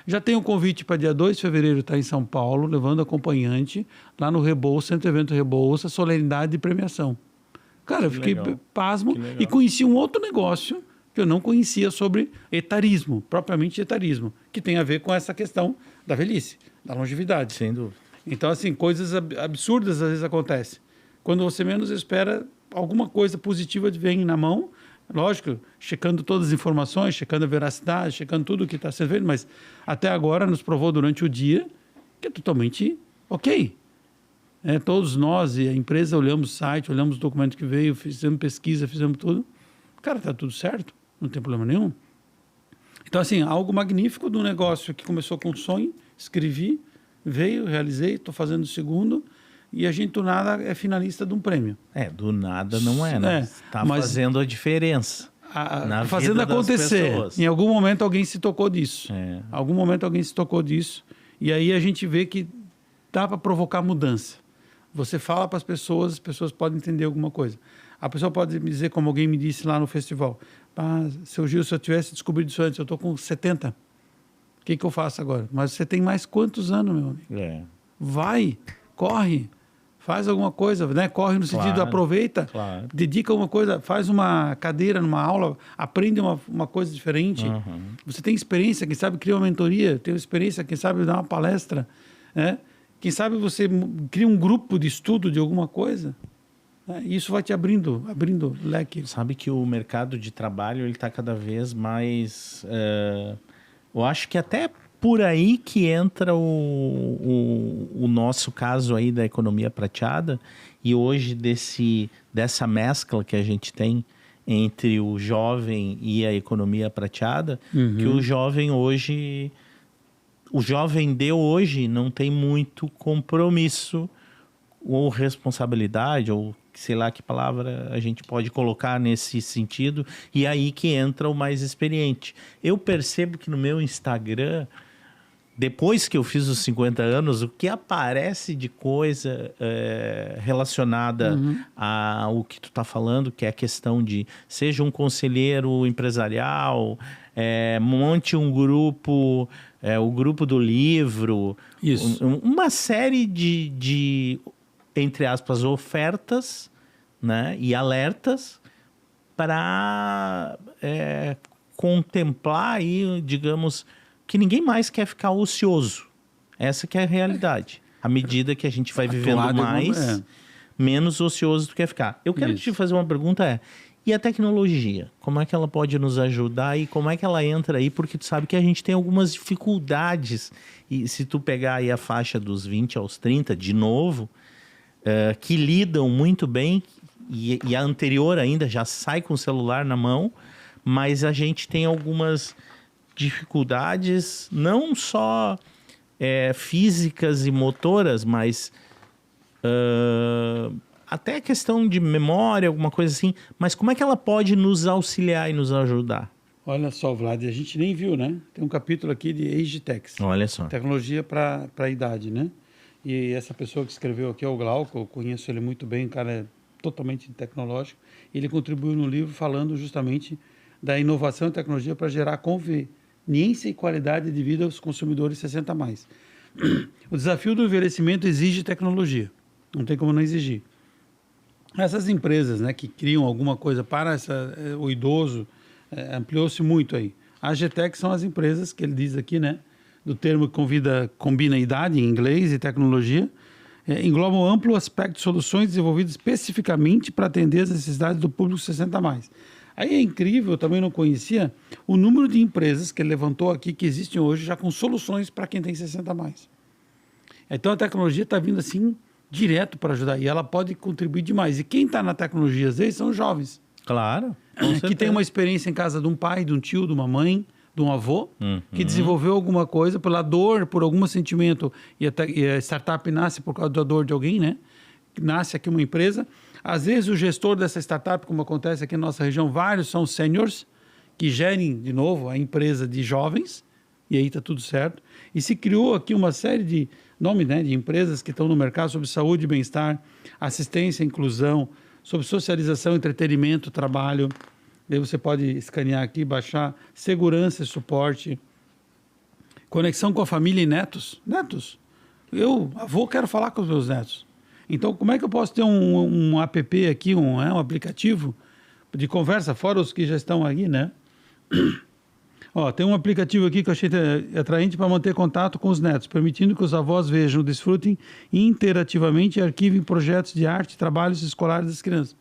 Já tenho um convite para dia 2 de fevereiro estar em São Paulo, levando acompanhante, lá no Rebouça, Centro Evento Rebouça, solenidade de premiação. Cara, eu fiquei pasmo e conheci um outro negócio que eu não conhecia sobre etarismo, propriamente etarismo, que tem a ver com essa questão da velhice, da longevidade. Sem dúvida. Então, assim, coisas absurdas às vezes acontecem. Quando você menos espera, alguma coisa positiva vem na mão, lógico, checando todas as informações, checando a veracidade, checando tudo o que está sendo feito, mas até agora nos provou durante o dia que é totalmente ok. Todos nós e a empresa olhamos o site, olhamos o documento que veio, fizemos pesquisa, fizemos tudo. Cara, está tudo certo, não tem problema nenhum. Então, assim, algo magnífico do negócio que começou com um sonho, escrevi, veio, realizei, estou fazendo o segundo, e a gente do nada é finalista de um prêmio. Do nada não né? Está fazendo a diferença. Fazendo acontecer. Em algum momento alguém se tocou disso. Algum momento alguém se tocou disso. E aí a gente vê que dá para provocar mudança. Você fala para as pessoas podem entender alguma coisa. A pessoa pode me dizer, como alguém me disse lá no festival, seu Gil, se eu tivesse descobrido isso antes, eu estou com 70. O que eu faço agora? Mas você tem mais quantos anos, meu amigo? Vai, corre. Faz alguma coisa, né? Corre no sentido, aproveita, dedica uma coisa, faz uma cadeira numa aula, aprende uma coisa diferente. Você tem experiência, quem sabe cria uma mentoria, tem experiência, quem sabe dá uma palestra, né? Quem sabe você cria um grupo de estudo de alguma coisa. Isso vai te abrindo leque. Sabe que o mercado de trabalho ele está cada vez mais... eu acho que até por aí que entra o nosso caso aí da economia prateada e hoje dessa mescla que a gente tem entre o jovem e a economia prateada, que o jovem de hoje não tem muito compromisso ou responsabilidade, ou sei lá que palavra a gente pode colocar nesse sentido, e aí que entra o mais experiente. Eu percebo que no meu Instagram, depois que eu fiz os 50 anos, o que aparece de coisa relacionada ao que tu tá falando, que é a questão de seja um conselheiro empresarial, monte um grupo, o grupo do livro, Isso. uma série de entre aspas, ofertas, né, e alertas para contemplar aí, digamos, que ninguém mais quer ficar ocioso. Essa que é a realidade. À medida que a gente vai vivendo mais, menos ocioso tu quer ficar. Eu quero te fazer uma pergunta, e a tecnologia? Como é que ela pode nos ajudar e como é que ela entra aí? Porque tu sabe que a gente tem algumas dificuldades. E se tu pegar aí a faixa dos 20 aos 30, de novo, que lidam muito bem, e a anterior ainda já sai com o celular na mão, mas a gente tem algumas dificuldades, não só físicas e motoras, mas até questão de memória, alguma coisa assim. Mas como é que ela pode nos auxiliar e nos ajudar? Olha só, Vlad, a gente nem viu, né? Tem um capítulo aqui de Age Techs. Olha só. Tecnologia para a idade, né? E essa pessoa que escreveu aqui é o Glauco, eu conheço ele muito bem, o cara é totalmente tecnológico. Ele contribuiu no livro falando justamente da inovação e tecnologia para gerar conveniência e qualidade de vida aos consumidores 60 a mais. O desafio do envelhecimento exige tecnologia, não tem como não exigir. Essas empresas, né, que criam alguma coisa para o idoso, ampliou-se muito aí. A AGTEC são as empresas que ele diz aqui, né, do termo que combina idade em inglês e tecnologia, engloba um amplo aspecto de soluções desenvolvidas especificamente para atender as necessidades do público 60 a mais. Aí é incrível, eu também não conhecia, o número de empresas que ele levantou aqui que existem hoje já com soluções para quem tem 60 a mais. Então a tecnologia está vindo assim direto para ajudar e ela pode contribuir demais. E quem está na tecnologia às vezes são os jovens. Claro. Que tem uma experiência em casa de um pai, de um tio, de uma mãe, de um avô, que desenvolveu alguma coisa pela dor, por algum sentimento, e a startup nasce por causa da dor de alguém, né? Nasce aqui uma empresa. Às vezes o gestor dessa startup, como acontece aqui na nossa região, vários são seniors, que gerem, de novo, a empresa de jovens, e aí está tudo certo. E se criou aqui uma série de nomes, né, de empresas que estão no mercado sobre saúde e bem-estar, assistência e inclusão, sobre socialização, entretenimento, trabalho. Daí você pode escanear aqui, baixar segurança e suporte, conexão com a família e netos. Netos. Eu, avô, quero falar com os meus netos. Então, como é que eu posso ter um app aqui, um aplicativo de conversa, fora os que já estão aqui, né? Ó, tem um aplicativo aqui que eu achei atraente para manter contato com os netos, permitindo que os avós vejam, desfrutem interativamente e arquivem projetos de arte, trabalhos escolares das crianças.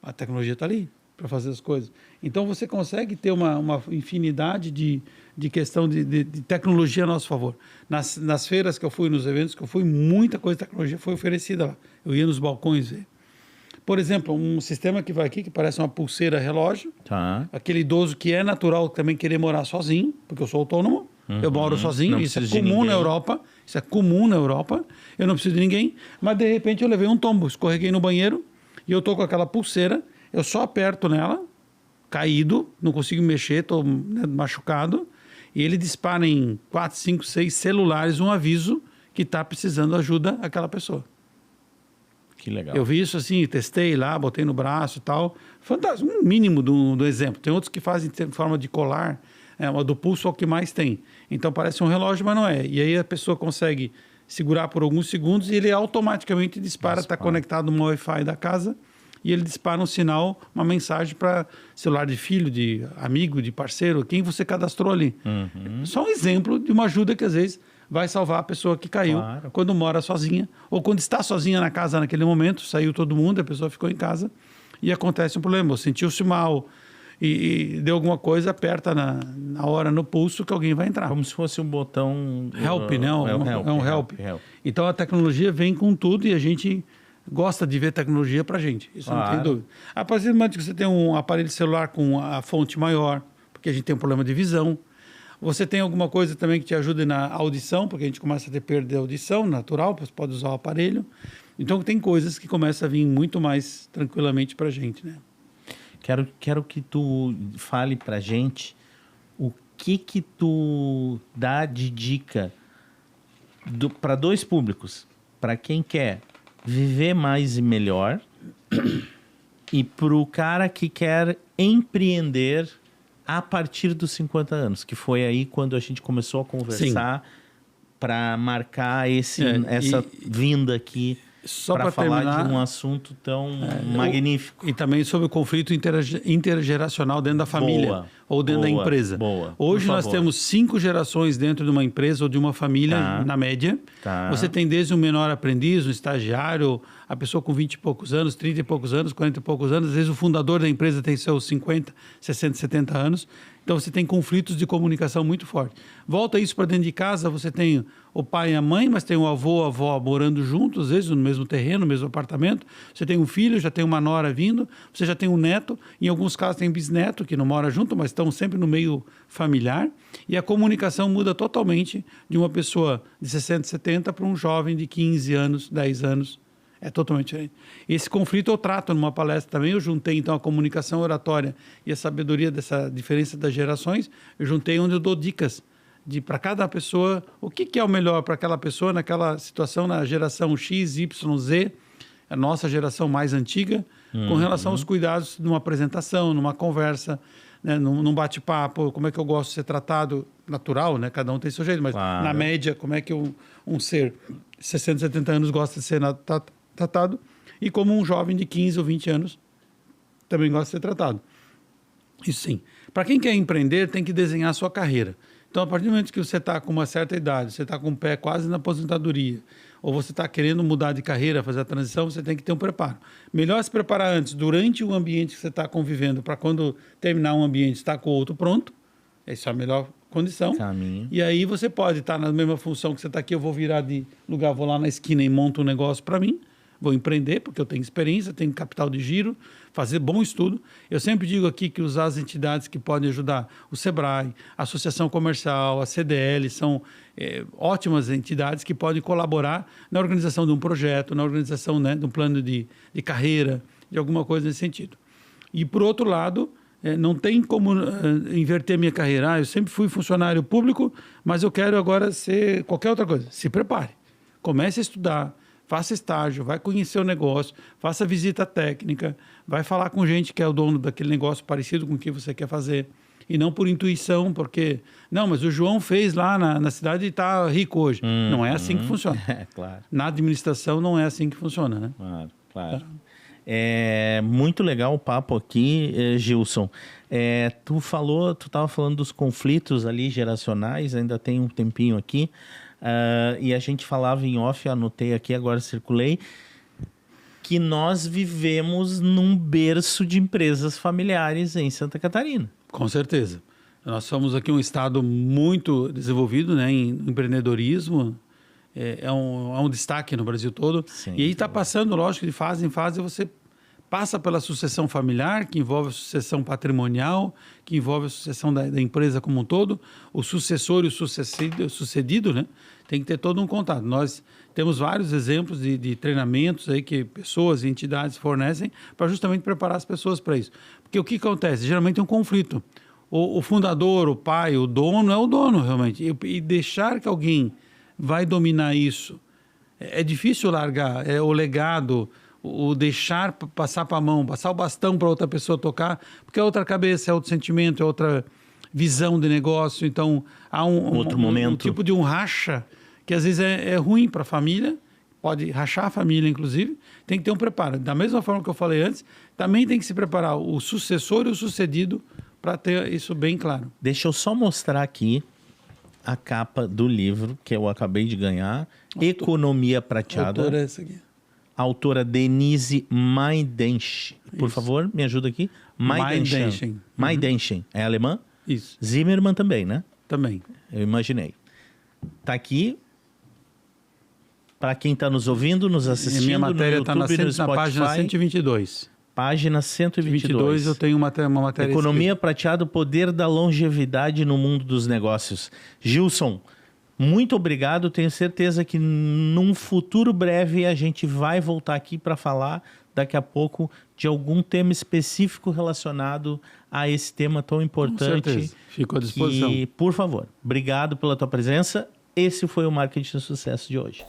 A tecnologia está ali para fazer as coisas. Então, você consegue ter uma infinidade de questão de tecnologia a nosso favor. Nas feiras que eu fui, nos eventos que eu fui, muita coisa de tecnologia foi oferecida lá. Eu ia nos balcões ver. Por exemplo, um sistema que vai aqui, que parece uma pulseira relógio. Tá. Aquele idoso que é natural também querer morar sozinho, porque eu sou autônomo, eu moro sozinho, isso é comum na Europa. Isso é comum na Europa. Eu não preciso de ninguém, mas de repente eu levei um tombo, escorreguei no banheiro, e eu estou com aquela pulseira, eu só aperto nela, caído, não consigo mexer, estou machucado, e ele dispara em 4, 5, 6 celulares um aviso que está precisando ajuda aquela pessoa. Que legal. Eu vi isso assim, testei lá, botei no braço e tal. Fantástico, um mínimo do exemplo. Tem outros que fazem em forma de colar, do pulso é o que mais tem. Então parece um relógio, mas não é. E aí a pessoa consegue segurar por alguns segundos e ele automaticamente dispara, está conectado no Wi-Fi da casa e ele dispara um sinal, uma mensagem para celular de filho, de amigo, de parceiro, quem você cadastrou ali. Só um exemplo de uma ajuda que às vezes vai salvar a pessoa que caiu quando mora sozinha, ou quando está sozinha na casa naquele momento, saiu todo mundo, a pessoa ficou em casa e acontece um problema, ou sentiu-se mal e deu alguma coisa, aperta na hora no pulso que alguém vai entrar. Como se fosse um botão... Help, né? É um help. Help. Então a tecnologia vem com tudo e a gente gosta de ver tecnologia para a gente, isso não tem dúvida. A partir do momento que você tem um aparelho celular com a fonte maior, porque a gente tem um problema de visão, você tem alguma coisa também que te ajude na audição, porque a gente começa a ter perda de audição natural, você pode usar o aparelho. Então tem coisas que começam a vir muito mais tranquilamente para a gente, né? Quero que tu fale para a gente o que tu dá de dica para dois públicos, para quem quer viver mais e melhor e para o cara que quer empreender a partir dos 50 anos, que foi aí quando a gente começou a conversar para marcar essa vinda aqui para falar de um assunto tão magnífico. E também sobre o conflito intergeracional dentro da família ou dentro da empresa. Hoje nós temos 5 gerações dentro de uma empresa ou de uma família, na média. Você tem desde um menor aprendiz, um estagiário, a pessoa com 20 e poucos anos, 30 e poucos anos, 40 e poucos anos. Às vezes o fundador da empresa tem seus 50, 60, 70 anos. Então você tem conflitos de comunicação muito fortes. Volta isso para dentro de casa, você tem o pai e a mãe, mas tem o avô, a avó morando juntos, às vezes no mesmo terreno, no mesmo apartamento. Você tem um filho, já tem uma nora vindo, você já tem um neto, em alguns casos tem bisneto que não mora junto, mas estão sempre no meio familiar. E a comunicação muda totalmente de uma pessoa de 60, 70 para um jovem de 15 anos, 10 anos. É totalmente diferente. Esse conflito eu trato numa palestra também. Eu juntei, então, a comunicação oratória e a sabedoria dessa diferença das gerações. Eu juntei onde eu dou dicas para cada pessoa, o que é o melhor para aquela pessoa naquela situação, na geração X, Y, Z, a nossa geração mais antiga, com relação aos cuidados de uma apresentação, numa conversa, né, num bate-papo, como é que eu gosto de ser tratado, natural, né? Cada um tem seu jeito, mas na média, como é que um ser 60, 70 anos gosta de ser tratado, e como um jovem de 15 ou 20 anos também gosta de ser tratado. Isso sim. Para quem quer empreender, tem que desenhar a sua carreira. Então, a partir do momento que você está com uma certa idade, você está com o pé quase na aposentadoria, ou você está querendo mudar de carreira, fazer a transição, você tem que ter um preparo. Melhor se preparar antes, durante o ambiente que você está convivendo, para quando terminar um ambiente, estar com o outro pronto. Essa é a melhor condição. Caminho. E aí você pode estar na mesma função que você está aqui, eu vou virar de lugar, vou lá na esquina e monto um negócio para mim. Vou empreender, porque eu tenho experiência, tenho capital de giro, fazer bom estudo. Eu sempre digo aqui que usar as entidades que podem ajudar, o SEBRAE, a Associação Comercial, a CDL, são ótimas entidades que podem colaborar na organização de um projeto, na organização, né, de um plano de carreira, de alguma coisa nesse sentido. E, por outro lado, não tem como inverter minha carreira. Eu sempre fui funcionário público, mas eu quero agora ser qualquer outra coisa. Se prepare, comece a estudar, faça estágio, vai conhecer o negócio, faça visita técnica, vai falar com gente que é o dono daquele negócio parecido com o que você quer fazer. E não por intuição, porque... Não, mas o João fez lá na cidade e está rico hoje. Não é assim que funciona. Claro. Na administração não é assim que funciona, né? Claro. Tá. É muito legal o papo aqui, Gilson. Tu estava falando dos conflitos ali geracionais, ainda tem um tempinho aqui. E a gente falava em off, anotei aqui, agora circulei, que nós vivemos num berço de empresas familiares em Santa Catarina. Com certeza. Nós somos aqui um estado muito desenvolvido, né, em empreendedorismo. É um destaque no Brasil todo. Sim, e aí está passando, lógico, de fase em fase, você passa pela sucessão familiar, que envolve a sucessão patrimonial, que envolve a sucessão da empresa como um todo, o sucessor e o sucedido, né? Tem que ter todo um contato. Nós temos vários exemplos de treinamentos aí que pessoas e entidades fornecem para justamente preparar as pessoas para isso. Porque o que acontece? Geralmente é um conflito. O fundador, o pai, o dono é o dono, realmente. E deixar que alguém vai dominar isso, é difícil largar, o legado, o deixar passar para a mão, passar o bastão para outra pessoa tocar, porque é outra cabeça, é outro sentimento, é outra visão de negócio. Então, há um tipo de um racha que às vezes é ruim para a família, pode rachar a família, inclusive. Tem que ter um preparo. Da mesma forma que eu falei antes, também tem que se preparar o sucessor e o sucedido para ter isso bem claro. Deixa eu só mostrar aqui a capa do livro que eu acabei de ganhar, Economia Prateada. Autora é essa aqui. Autora Denise Maidenchen. Por favor, me ajuda aqui. Maidenchen. Maidenchen. É alemã? Isso, Zimmermann também, né? também. Eu imaginei. Tá aqui. Para quem está nos ouvindo, nos assistindo, Minha matéria no está YouTube, no na Spotify. página 122. Página 122. Eu tenho uma matéria Economia Prateada, o poder da longevidade no mundo dos negócios. Gilson, muito obrigado. Tenho certeza que num futuro breve a gente vai voltar aqui para falar daqui a pouco de algum tema específico relacionado a esse tema tão importante. Com certeza. Fico à disposição. E, por favor, obrigado pela tua presença. Esse foi o Marketing de Sucesso de hoje.